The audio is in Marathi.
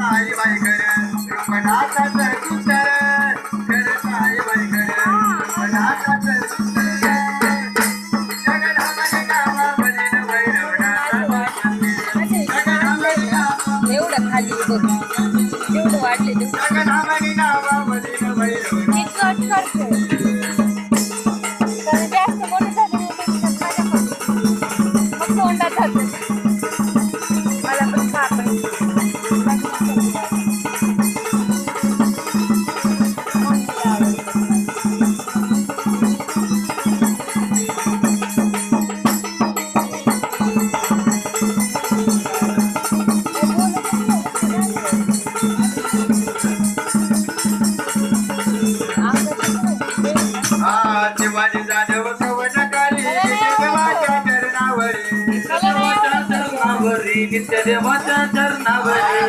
आई बाई कर रुपनाथाचं सुंदर करत आई बाई कर रुपनाथाचं सुंदर जगन्नाथाच्या नावामध्ये भैरवनाथाचं मंदिर जगन्नाथाच्या नावामध्ये एवढं खाली बघ एवढं वाढले जगन्नाथाच्या नावामध्ये भैरवनाथ जास्त मोठं झालं मग तोंडात जातं मला पण खा शिवाजी जाधव कवचकारी देवाच्या चरणावरी नित्य देवाच्या चरणावरी